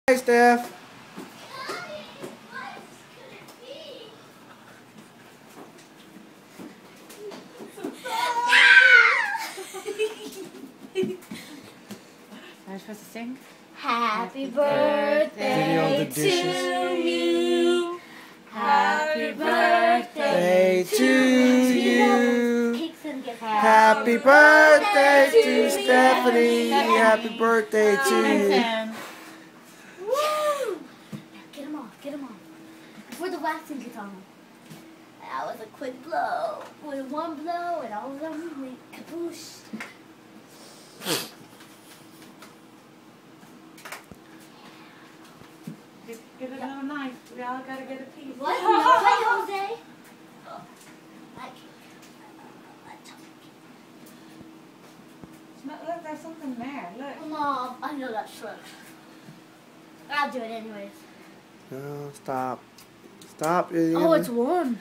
Hey, Steph. Am I supposed to sing? Happy birthday to you. Happy birthday to you. Happy Happy birthday to you. Stephanie. Happy birthday to you. Woo! Get him off, get him off. Before the waxing gets on him. That was a quick blow. With one blow and all of them went kaboosh. Get another knife. We all gotta get a piece. What? No way, Jose. Look, there's something there. Look. Mom, I know that trick. I'll do it anyways. No, stop. Stop. Oh, it's warm.